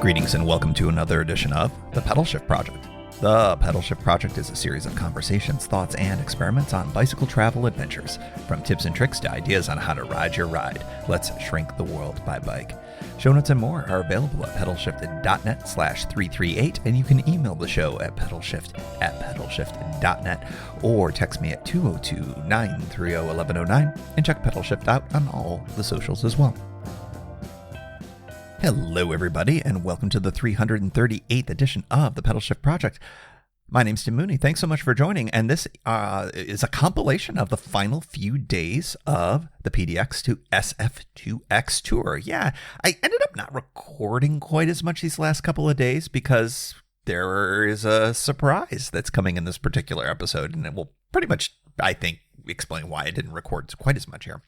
Greetings and welcome to another edition of The Pedal Shift Project. The Pedal Shift Project is a series of conversations, thoughts, and experiments on bicycle travel adventures. From tips and tricks to ideas on how to ride your ride, let's shrink the world by bike. Show notes and more are available at pedalshift.net/338, and you can email the show at pedalshift@pedalshift.net or text me at 202-930-1109 and check Pedal Shift out on all the socials as well. Hello, everybody, and welcome to the 338th edition of the Pedal Shift Project. My name's Tim Mooney. Thanks so much for joining, and this is a compilation of the final few days of the PDX-SF2x tour. Yeah, I ended up not recording quite as much these last couple of days because there is a surprise that's coming in this particular episode, and it will pretty much, I think, explain why I didn't record quite as much here.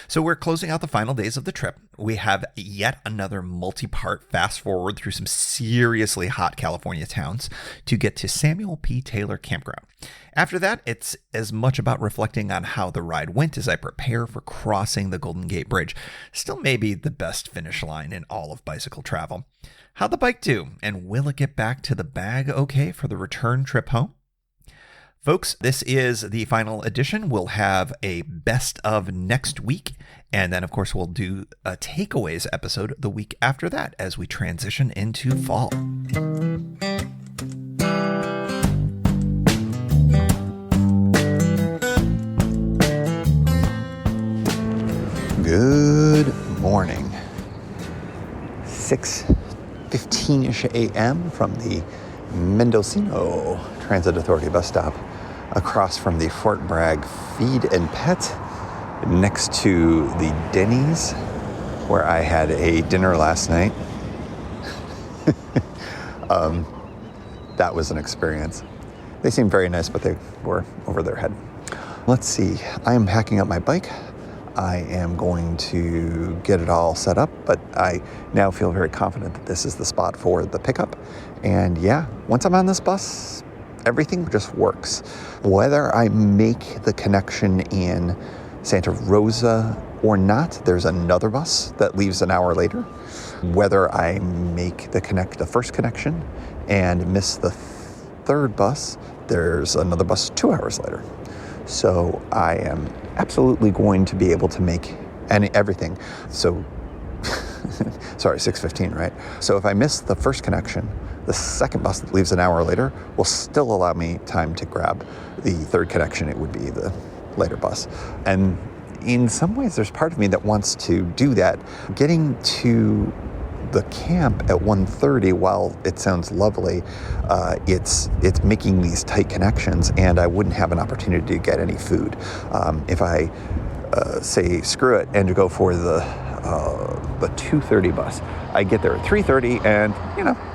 So we're closing out the final days of the trip. We have yet another multi-part fast forward through some seriously hot California towns to get to Samuel P. Taylor Campground. After that, it's as much about reflecting on how the ride went as I prepare for crossing the Golden Gate Bridge. Still maybe the best finish line in all of bicycle travel. How'd the bike do? And will it get back to the bag okay for the return trip home? Folks, this is the final edition. We'll have a best of next week. And then, of course, we'll do a takeaways episode the week after that as we transition into fall. Good morning. 6:15-ish a.m. from the Mendocino Transit Authority bus stop across from the Fort Bragg Feed and Pet next to the Denny's where I had a dinner last night. That was an experience. They seemed very nice, but they were over their head. Let's see. I am packing up my bike. I am going to get it all set up, but I now feel very confident that this is the spot for the pickup. And yeah, once I'm on this bus, everything just works. Whether I make the connection in Santa Rosa or not, there's another bus that leaves an hour later. Whether I make the first connection and miss the third bus, there's another bus 2 hours later. So I am absolutely going to be able to make everything. So, sorry, 6:15, right? So if I miss the first connection, the second bus that leaves an hour later will still allow me time to grab the third connection. It would be the later bus. And in some ways, there's part of me that wants to do that. Getting to the camp at 1:30, while it sounds lovely, it's making these tight connections, and I wouldn't have an opportunity to get any food. If I say screw it and go for the 2:30 bus, I get there at 3:30, and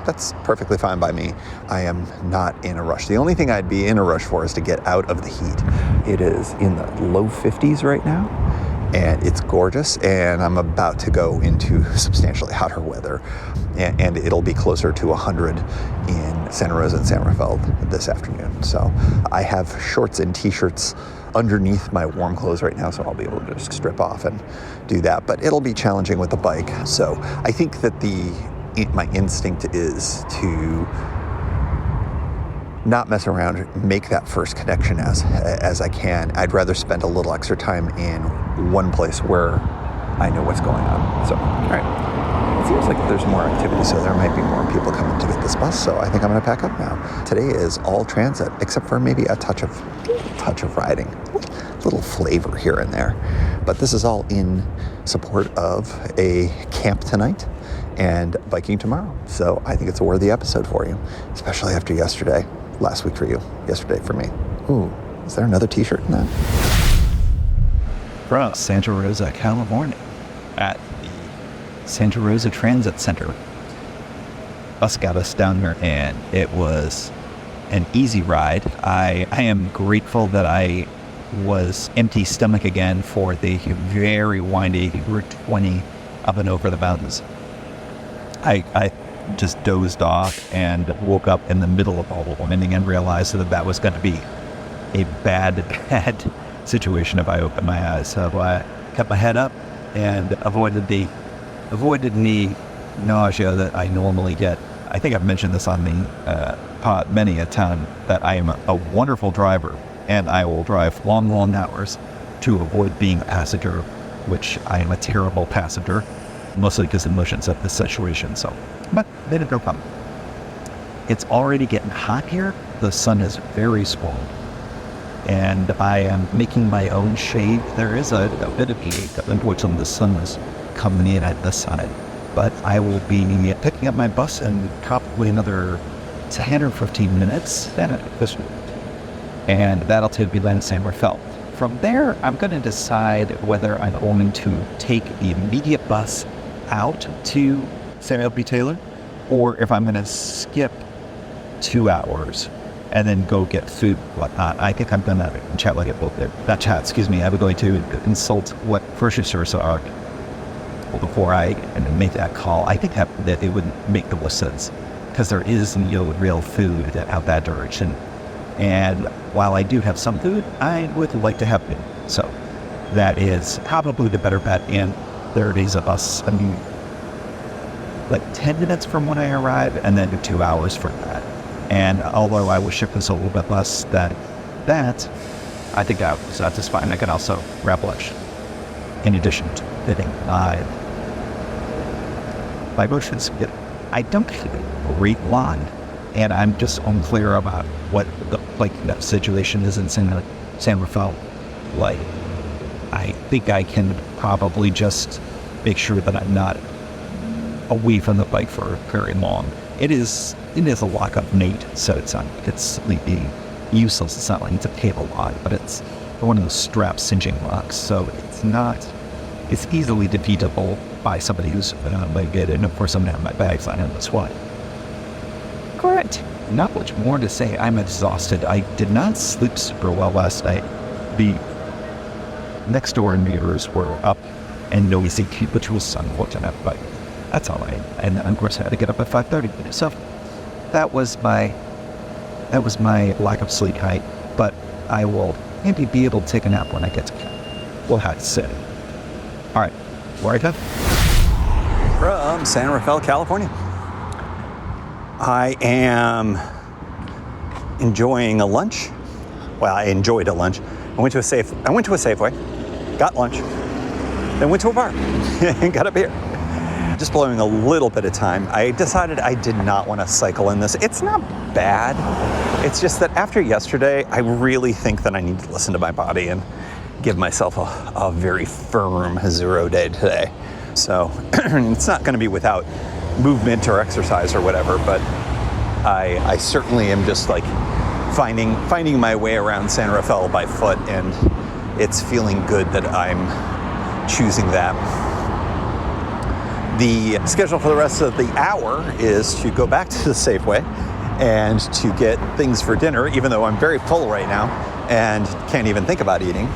that's perfectly fine by me. I am not in a rush. The only thing I'd be in a rush for is to get out of the heat. It is in the low 50s right now, and it's gorgeous, and I'm about to go into substantially hotter weather, and it'll be closer to 100 in Santa Rosa and San Rafael this afternoon. So I have shorts and t-shirts underneath my warm clothes right now, so I'll be able to just strip off and do that, but it'll be challenging with the bike. So I think that my instinct is to not mess around, make that first connection as I can. I'd rather spend a little extra time in one place where I know what's going on. So, all right. It seems like there's more activity, so there might be more people coming to get this bus, so I think I'm going to pack up now. Today is all transit, except for maybe a touch of riding, a little flavor here and there. But this is all in support of a camp tonight and biking tomorrow. So I think it's a worthy episode for you, especially after yesterday. Last week for you, yesterday for me. Ooh, is there another t-shirt in that? From Santa Rosa, California, at the Santa Rosa Transit Center. Bus got us down there, and it was an easy ride. I am grateful that I was empty stomach again for the very windy Route 20 up and over the mountains. I just dozed off and woke up in the middle of all the winding and realized that was going to be a bad situation if I opened my eyes. So I kept my head up and avoided any nausea that I normally get. I think I've mentioned this on the pod many a time, that I am a wonderful driver, and I will drive long, long hours to avoid being a passenger, which I am a terrible passenger, mostly because of emotions of this situation. So, but they did no problem. It's already getting hot here. The sun is very small, and I am making my own shade. There is a bit of heat. Unfortunately, the sun is coming in at this side, but I will be picking up my bus in probably another 10 or 15 minutes, and that'll take me to San Rafael. From there, I'm going to decide whether I'm going to take the immediate bus out to Samuel B. Taylor, or if I'm going to skip 2 hours and then go get food, whatnot. I think I'm going to chat like it both there. Not chat, excuse me. I'm going to consult what grocery stores are before I make that call. I think that it would make the most sense, because there is real food out that direction. And while I do have some food, I would like to have food. So that is probably the better bet. And there is a bus, like 10 minutes from when I arrive, and then 2 hours from that. And although I will ship this a little bit less than that, I think that's just fine. I can also grab lunch in addition to fitting my motions. I don't have a great lawn, and I'm just unclear about what that situation is in San Rafael. Like, I think I can probably just make sure that I'm not away from the bike for very long. It is a lock-up Nate, so it's completely useless. It's not like it's a table lock, but it's one of those strap cinching locks, so it's easily defeatable by somebody who's good, and of course I'm gonna have my bags on him, that's why. Correct. Not much more to say. I'm exhausted. I did not sleep super well last night. The next door neighbors were up and noisy, which was unfortunate, but that's all right. And of course I had to get up at 5:30. So that was my lack of sleep height, but I will maybe be able to take a nap when I get to camp. We'll have to sit. All right, where I go? From San Rafael, California. I am enjoying a lunch. Well, I enjoyed a lunch. I went to a Safeway, got lunch, then went to a bar and got up here. Just blowing a little bit of time. I decided I did not want to cycle in this. It's not bad. It's just that after yesterday, I really think that I need to listen to my body and give myself a very firm 0 day today. So it's not going to be without movement or exercise or whatever, but I certainly am just like finding my way around San Rafael by foot, and it's feeling good that I'm choosing that. The schedule for the rest of the hour is to go back to the Safeway and to get things for dinner, even though I'm very full right now and can't even think about eating,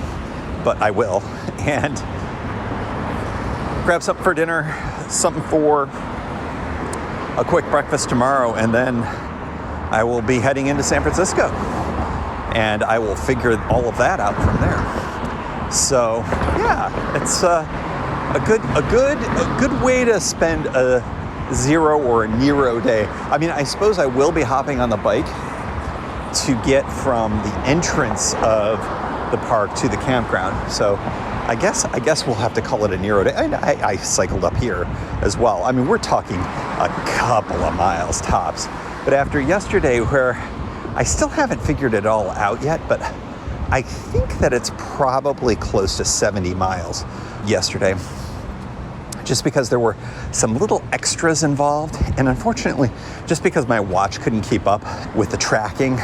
but I will. And grab something for dinner, something for a quick breakfast tomorrow, and then I will be heading into San Francisco, and I will figure all of that out from there. So yeah, it's a good way to spend a 0 or a Nero day. I mean, I suppose I will be hopping on the bike to get from the entrance of the park to the campground. So I guess we'll have to call it a Nero day. I cycled up here as well. I mean, we're talking a couple of miles tops. But after yesterday, where I still haven't figured it all out yet, but I think that it's probably close to 70 miles yesterday, just because there were some little extras involved. And unfortunately, just because my watch couldn't keep up with the tracking,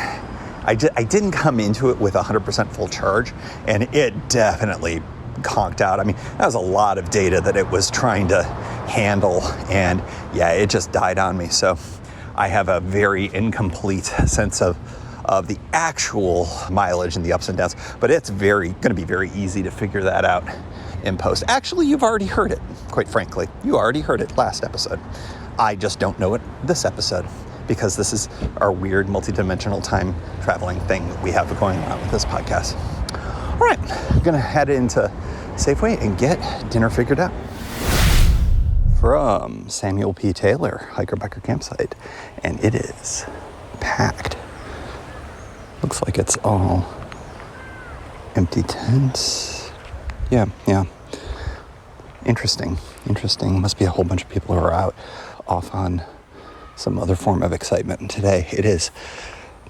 I didn't come into it with 100% full charge, and it definitely conked out. I mean, that was a lot of data that it was trying to handle, and yeah, it just died on me. So I have a very incomplete sense of the actual mileage and the ups and downs, but it's going to be very easy to figure that out in post. Actually, you've already heard it, quite frankly. You already heard it last episode. I just don't know it this episode, because this is our weird multi-dimensional time traveling thing that we have going on with this podcast. All right, I'm gonna head into Safeway and get dinner figured out. from Samuel P. Taylor Hiker Biker Campsite, and it is packed. Looks like it's all empty tents. Yeah. Interesting. Must be a whole bunch of people who are out off on some other form of excitement. And today it is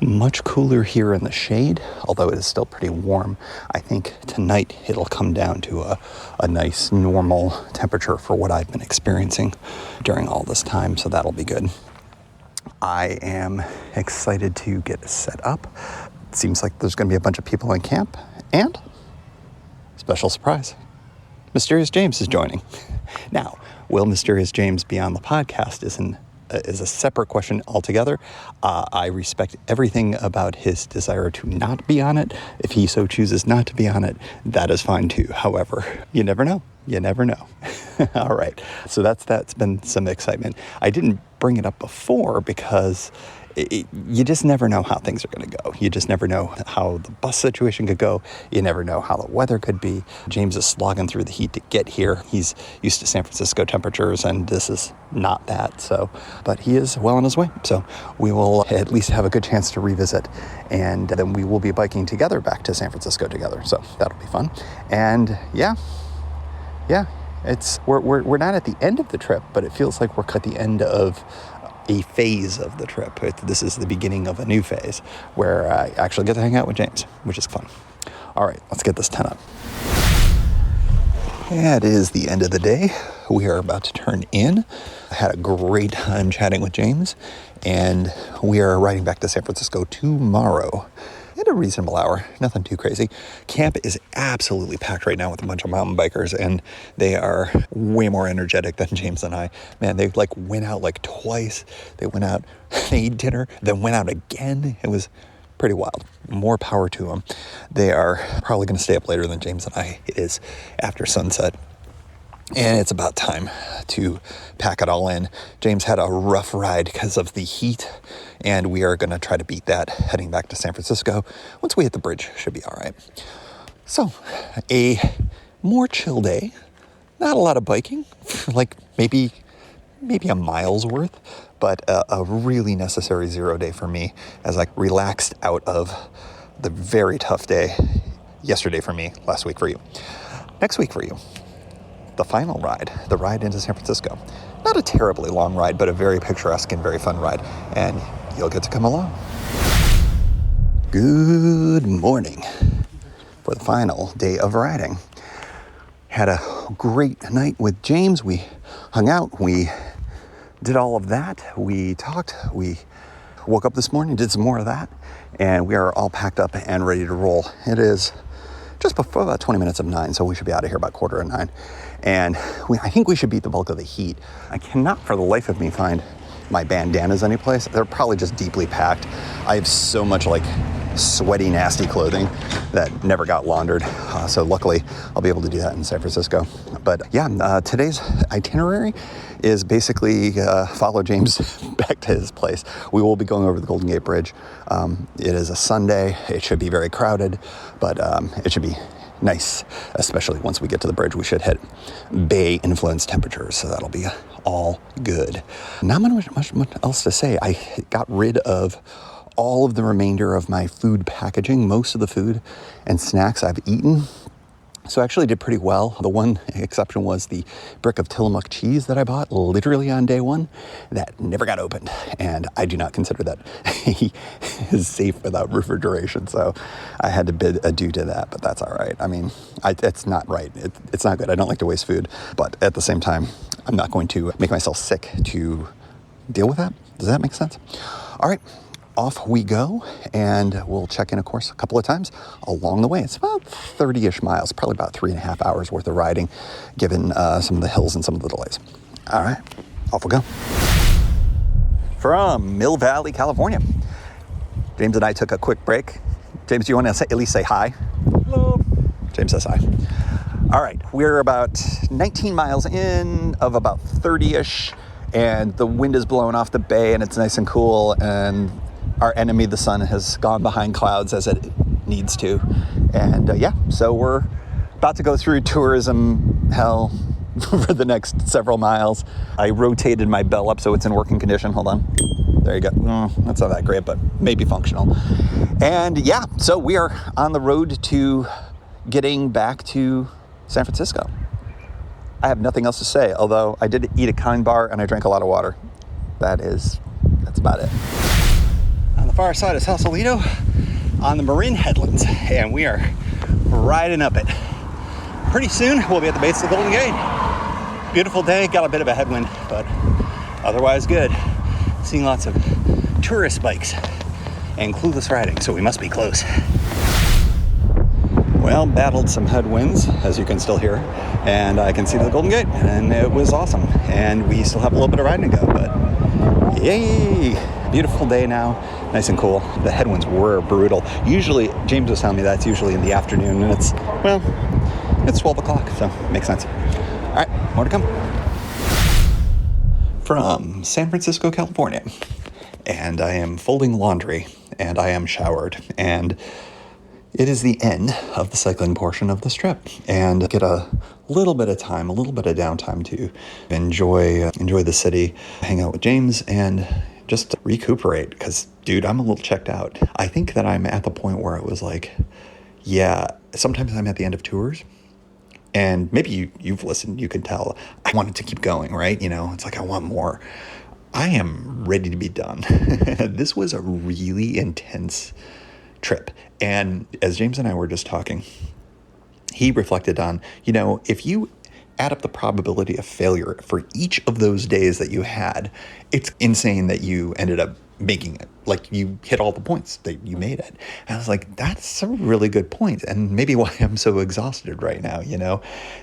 much cooler here in the shade, although it is still pretty warm. I think tonight it'll come down to a nice normal temperature for what I've been experiencing during all this time, so that'll be good. I am excited to get set up. It seems like there's going to be a bunch of people in camp, and special surprise, Mysterious James is joining. Now, will Mysterious James be on the podcast is a separate question altogether. I respect everything about his desire to not be on it. If he so chooses not to be on it, that is fine too. However, you never know. All right. So that's been some excitement. I didn't bring it up before because you just never know how things are going to go. You just never know how the bus situation could go. You never know how the weather could be. James is slogging through the heat to get here. He's used to San Francisco temperatures, and this is not that. But he is well on his way. So we will at least have a good chance to revisit, and then we will be biking together back to San Francisco together. So that'll be fun. And yeah. We're not at the end of the trip, but it feels like we're at the end of a phase of the trip. This is the beginning of a new phase where I actually get to hang out with James, which is fun. All right, let's get this tent up. Yeah, it is the end of the day. We are about to turn in. I had a great time chatting with James, and we are riding back to San Francisco tomorrow at a reasonable hour, nothing too crazy. Camp is absolutely packed right now with a bunch of mountain bikers, and they are way more energetic than James and I. Man, they went out twice. They went out, they ate dinner, then went out again. It was pretty wild. More power to them. They are probably going to stay up later than James and I. It is after sunset, and it's about time to pack it all in. James had a rough ride because of the heat, and we are going to try to beat that heading back to San Francisco. Once we hit the bridge, should be all right. So, a more chill day. Not a lot of biking, maybe a mile's worth, but a really necessary 0 day for me as I relaxed out of the very tough day yesterday for me, last week for you. Next week for you, the final ride, the ride into San Francisco. Not a terribly long ride, but a very picturesque and very fun ride, and you'll get to come along. Good morning for the final day of riding. Had a great night with James. We hung out, we did all of that, we talked, we woke up this morning, did some more of that, and we are all packed up and ready to roll. It is just before about 20 minutes of 9, so we should be out of here about 8:45. And I think we should beat the bulk of the heat. I cannot for the life of me find my bandanas anyplace. They're probably just deeply packed. I have so much sweaty, nasty clothing that never got laundered. So luckily I'll be able to do that in San Francisco. But yeah, today's itinerary is basically follow James back to his place. We will be going over the Golden Gate Bridge. It is a Sunday. It should be very crowded, but it should be nice, especially once we get to the bridge. We should hit bay influence temperatures, so that'll be all good. Not much else to say. I got rid of all of the remainder of my food packaging. Most of the food and snacks I've eaten, so I actually did pretty well. The one exception was the brick of Tillamook cheese that I bought literally on day one that never got opened, and I do not consider that is safe without refrigeration, so I had to bid adieu to that, but that's all right. I mean, it's not right. It's not good. I don't like to waste food, but at the same time, I'm not going to make myself sick to deal with that. Does that make sense? All right. Off we go, and we'll check in, of course, a couple of times along the way. It's about 30-ish miles, probably about 3.5 hours worth of riding, given some of the hills and some of the delays. All right, off we go. From Mill Valley, California, James and I took a quick break. James, do you want to at least say hi? Hello. James says hi. All right, we're about 19 miles in of about 30-ish, and the wind is blowing off the bay, and it's nice and cool, and our enemy, the sun, has gone behind clouds as it needs to. And so we're about to go through tourism hell, for the next several miles. I rotated my bell up so it's in working condition. Hold on. There you go. That's not that great, but maybe functional. And yeah, so we are on the road to getting back to San Francisco. I have nothing else to say, although I did eat a Kind bar and I drank a lot of water. That's about it. On the far side of Sausalito, on the Marin Headlands, and we are riding up it. Pretty soon, we'll be at the base of the Golden Gate. Beautiful day, got a bit of a headwind, but otherwise good. Seeing lots of tourist bikes and clueless riding, so we must be close. Well, battled some headwinds, as you can still hear, and I can see the Golden Gate, and it was awesome. And we still have a little bit of riding to go, but yay! Beautiful day now, nice and cool. The headwinds were brutal. Usually, James was telling me that's usually in the afternoon, and it's 12 o'clock, so makes sense. All right, more to come. From San Francisco, California, and I am folding laundry, and I am showered, and it is the end of the cycling portion of this trip, and get a little bit of time, a little bit of downtime to enjoy the city, hang out with James, and just recuperate, because, dude, I'm a little checked out. I think that I'm at the point where it was like, yeah, sometimes I'm at the end of tours, and maybe you've listened, you can tell, I wanted to keep going, right? It's like I want more. I am ready to be done. This was a really intense trip. And as James and I were just talking, he reflected on, if you add up the probability of failure for each of those days that you had, it's insane that you ended up making it. Like, you hit all the points that you made it. And I was like, that's a really good point. And maybe why I'm so exhausted right now,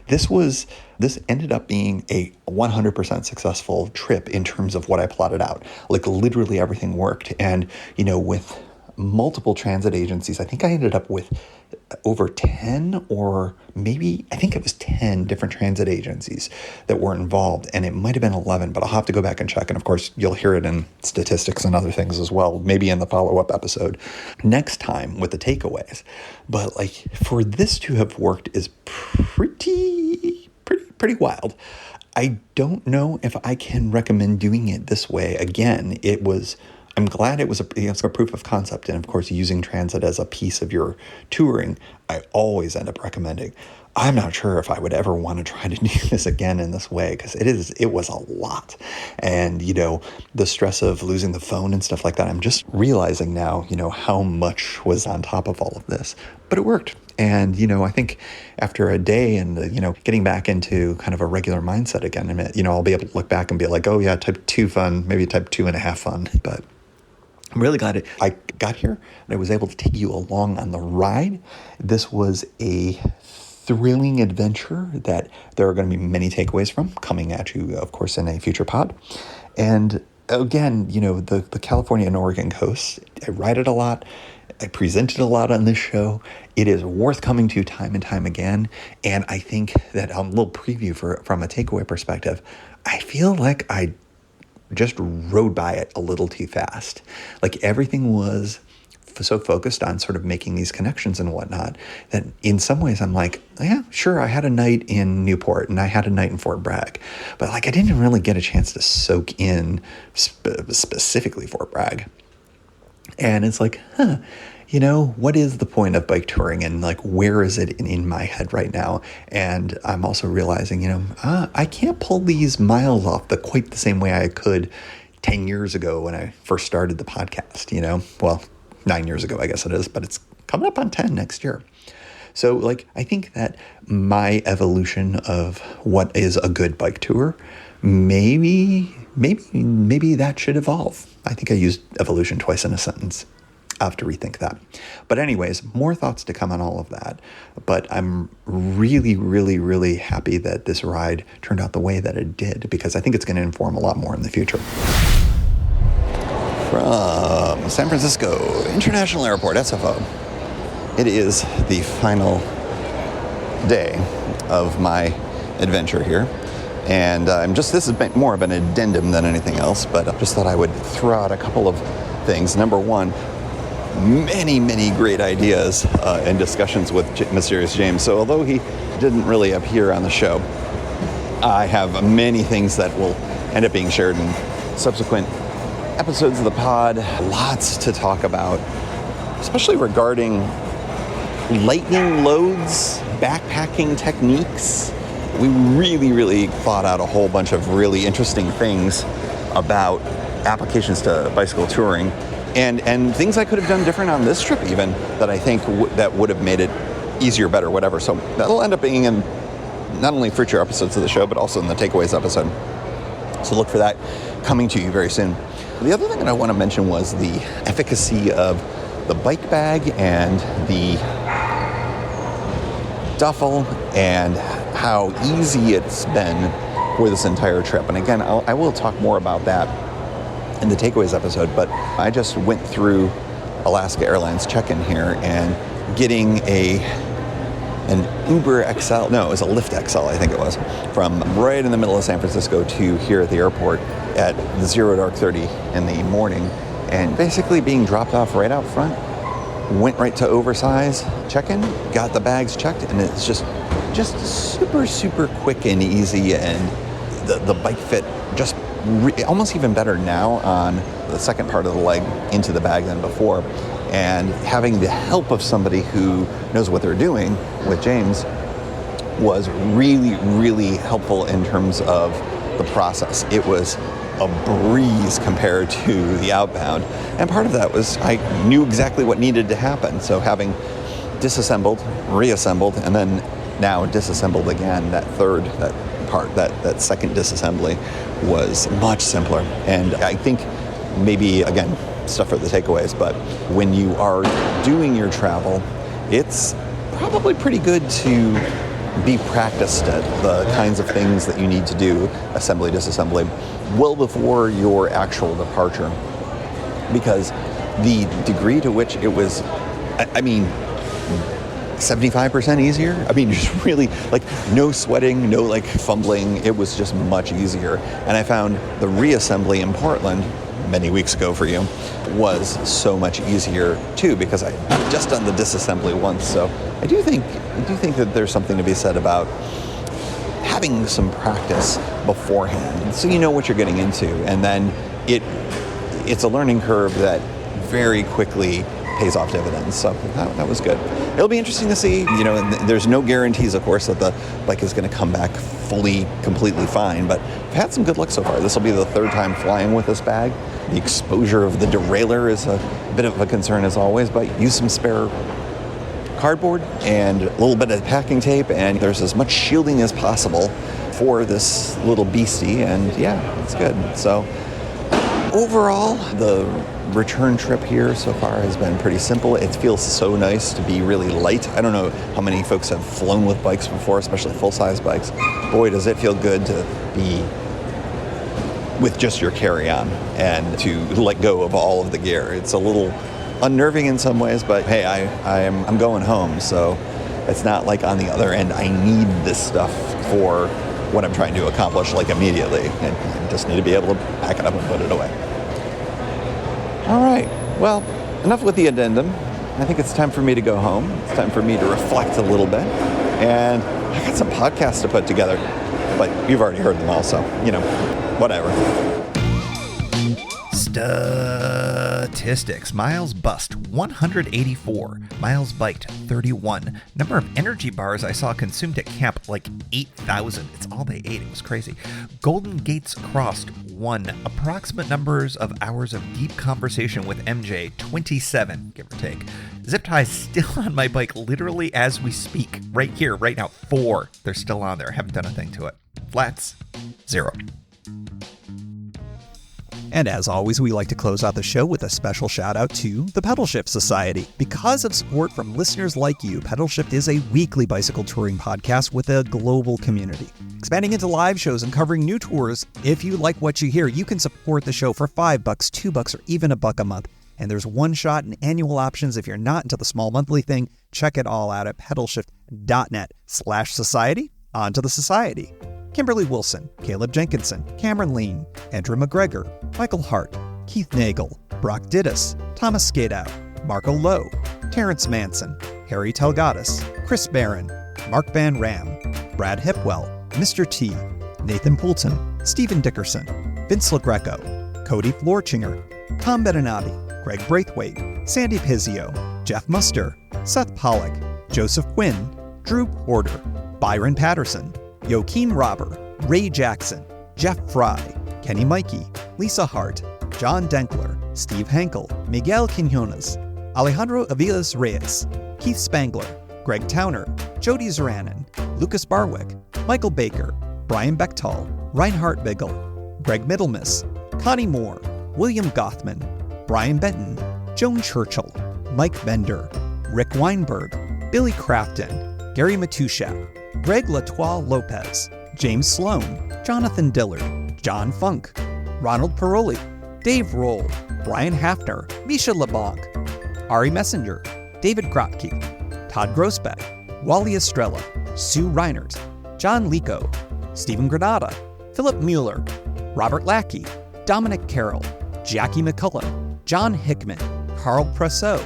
This ended up being a 100% successful trip in terms of what I plotted out. Like, literally everything worked. And, with multiple transit agencies, I think I ended up with over 10, or maybe, I think it was 10 different transit agencies that were involved, and it might have been 11, but I'll have to go back and check. And of course, you'll hear it in statistics and other things as well, maybe in the follow-up episode next time with the takeaways. But for this to have worked is pretty wild. I don't know if I can recommend doing it this way again. I'm glad it was a proof of concept. And of course, using transit as a piece of your touring, I always end up recommending. I'm not sure if I would ever want to try to do this again in this way, because it was a lot. And, the stress of losing the phone and stuff like that, I'm just realizing now, how much was on top of all of this. But it worked. And, I think after a day and, getting back into kind of a regular mindset again, I'll be able to look back and be like, oh yeah, type 2 fun, maybe type 2.5 fun. But I'm really glad I got here and I was able to take you along on the ride. This was a thrilling adventure that there are going to be many takeaways from coming at you, of course, in a future pod. And again, the California and Oregon coast, I ride it a lot. I presented a lot on this show. It is worth coming to time and time again. And I think that a little preview from a takeaway perspective, I feel like I just rode by it a little too fast. Like, everything was so focused on sort of making these connections and whatnot that in some ways I'm like, yeah, sure, I had a night in Newport and I had a night in Fort Bragg, but I didn't really get a chance to soak in specifically Fort Bragg. And it's like, what is the point of bike touring, and where is it in my head right now? And I'm also realizing, I can't pull these miles off quite the same way I could 10 years ago when I first started the podcast, well, 9 years ago, I guess it is, but it's coming up on 10 next year. So I think that my evolution of what is a good bike tour, maybe that should evolve. I think I used evolution twice in a sentence. I'll have to rethink that. But anyways, more thoughts to come on all of that. But I'm really, really, really happy that this ride turned out the way that it did, because I think it's going to inform a lot more in the future. From San Francisco International Airport, SFO, it is the final day of my adventure here. And this is more of an addendum than anything else, but I just thought I would throw out a couple of things. Number one, many, many great ideas and discussions with Mysterious James. So although he didn't really appear on the show, I have many things that will end up being shared in subsequent episodes of the pod. Lots to talk about, especially regarding lightning loads, backpacking techniques. We really thought out a whole bunch of really interesting things about applications to bicycle touring and things I could have done different on this trip even that I think that would have made it easier, better, whatever. So that'll end up being in not only future episodes of the show, but also in the takeaways episode. So look for that coming to you very soon. The other thing that I want to mention was the efficacy of the bike bag and the duffel and how easy it's been for this entire trip. And again, I will talk more about that in the takeaways episode, but I just went through Alaska Airlines check-in here and getting an Uber XL, no, it was a Lyft XL, I think it was, from right in the middle of San Francisco to here at the airport at 0 dark 30 in the morning, and basically being dropped off right out front. Went right to oversize check-in, got the bags checked, and it's just super quick and easy, and the bike fit just almost even better now on the second part of the leg into the bag than before. And having the help of somebody who knows what they're doing with James was really helpful in terms of the process. It was a breeze compared to the outbound. And part of that was I knew exactly what needed to happen. So having disassembled, reassembled, and then now disassembled again, that second disassembly was much simpler. And I think maybe, again, stuff for the takeaways, but when you are doing your travel, it's probably pretty good to be practiced at the kinds of things that you need to do, assembly, disassembly, well before your actual departure. Because the degree to which it was, 75% easier. I mean, just really, like, no sweating, no, like, fumbling. It was just much easier. And I found the reassembly in Portland many weeks ago for you was so much easier too, because I just done the disassembly once. So I do think that there's something to be said about having some practice beforehand, so you know what you're getting into, and then it's a learning curve that very quickly pays off dividends. So that was good. It'll be interesting to see, and there's no guarantees, of course, that the bike is going to come back completely fine, but I've had some good luck so far. This will be the third time flying with this bag. The exposure of the derailleur is a bit of a concern as always, but use some spare cardboard and a little bit of packing tape, and there's as much shielding as possible for this little beastie, and yeah, it's good. So overall, the return trip here so far has been pretty simple. It feels so nice to be really light. I don't know how many folks have flown with bikes before, especially full-size bikes. Boy, does it feel good to be with just your carry-on and to let go of all of the gear. It's a little unnerving in some ways, but hey, I'm going home, so it's not like on the other end I need this stuff for what I'm trying to accomplish like immediately. I just need to be able to pack it up and put it away. All right, well, enough with the addendum. I think it's time for me to go home. It's time for me to reflect a little bit. And I got some podcasts to put together, but you've already heard them all, so, whatever. Statistics. Miles bust, 184. Miles biked, 31. Number of energy bars I saw consumed at camp, like 8,000. It's all they ate. It was crazy. Golden Gates crossed, 1. Approximate numbers of hours of deep conversation with MJ, 27, give or take. Zip ties still on my bike literally as we speak. Right here, right now, 4. They're still on there. Haven't done a thing to it. Flats, 0. And as always, we like to close out the show with a special shout out to the Pedal Shift Society. Because of support from listeners like you, Pedal Shift is a weekly bicycle touring podcast with a global community. Expanding into live shows and covering new tours, if you like what you hear, you can support the show for $5, $2, or even $1 a month. And there's one-shot and annual options if you're not into the small monthly thing. Check it all out at pedalshift.net/society. On to the society. Kimberly Wilson, Caleb Jenkinson, Cameron Lean, Andrew McGregor, Michael Hart, Keith Nagel, Brock Didis, Thomas Skadow, Marco Lowe, Terrence Manson, Harry Telgadas, Chris Barron, Mark Van Ram, Brad Hipwell, Mr. T, Nathan Poulton, Stephen Dickerson, Vince LaGreco, Cody Florchinger, Tom Beninati, Greg Braithwaite, Sandy Pizzio, Jeff Muster, Seth Pollock, Joseph Quinn, Drew Porter, Byron Patterson, Joaquin Robber, Ray Jackson, Jeff Fry, Kenny Mikey, Lisa Hart, John Denkler, Steve Henkel, Miguel Quinones, Alejandro Aviles Reyes, Keith Spangler, Greg Towner, Jody Zeranin, Lucas Barwick, Michael Baker, Brian Bechtal, Reinhard Biggle, Greg Middlemiss, Connie Moore, William Gothman, Brian Benton, Joan Churchill, Mike Bender, Rick Weinberg, Billy Crafton, Gary Matushak, Greg Latoile Lopez, James Sloan, Jonathan Dillard, John Funk, Ronald Paroli, Dave Roll, Brian Hafner, Misha LeBlanc, Ari Messenger, David Grotke, Todd Grossbeck, Wally Estrella, Sue Reinert, John Lico, Stephen Granada, Philip Mueller, Robert Lackey, Dominic Carroll, Jackie McCullum, John Hickman, Carl Presseau,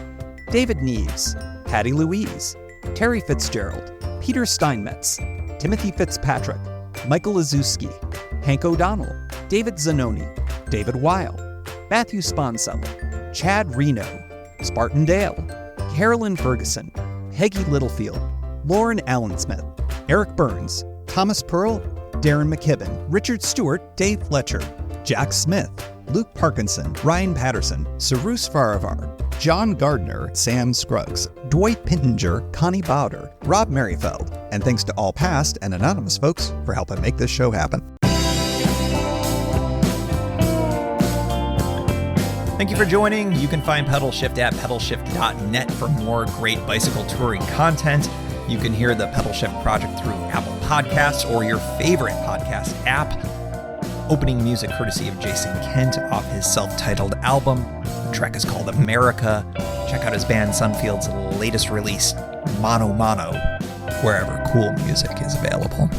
David Neves, Patty Louise, Terry Fitzgerald, Peter Steinmetz, Timothy Fitzpatrick, Michael Azuski, Hank O'Donnell, David Zanoni, David Weil, Matthew Sponseller, Chad Reno, Spartan Dale, Carolyn Ferguson, Peggy Littlefield, Lauren Allensmith, Eric Burns, Thomas Pearl, Darren McKibben, Richard Stewart, Dave Fletcher, Jack Smith, Luke Parkinson, Ryan Patterson, Cyrus Faravar, John Gardner, Sam Scruggs, Dwight Pintinger, Connie Bowder, Rob Merrifield, and thanks to all past and anonymous folks for helping make this show happen. Thank you for joining. You can find Pedal Shift at pedalshift.net for more great bicycle touring content. You can hear the Pedal Shift project through Apple Podcasts or your favorite podcast app. Opening music courtesy of Jason Kent off his self-titled album. The track is called America. Check out his band Sunfield's latest release, Mono Mono, wherever cool music is available.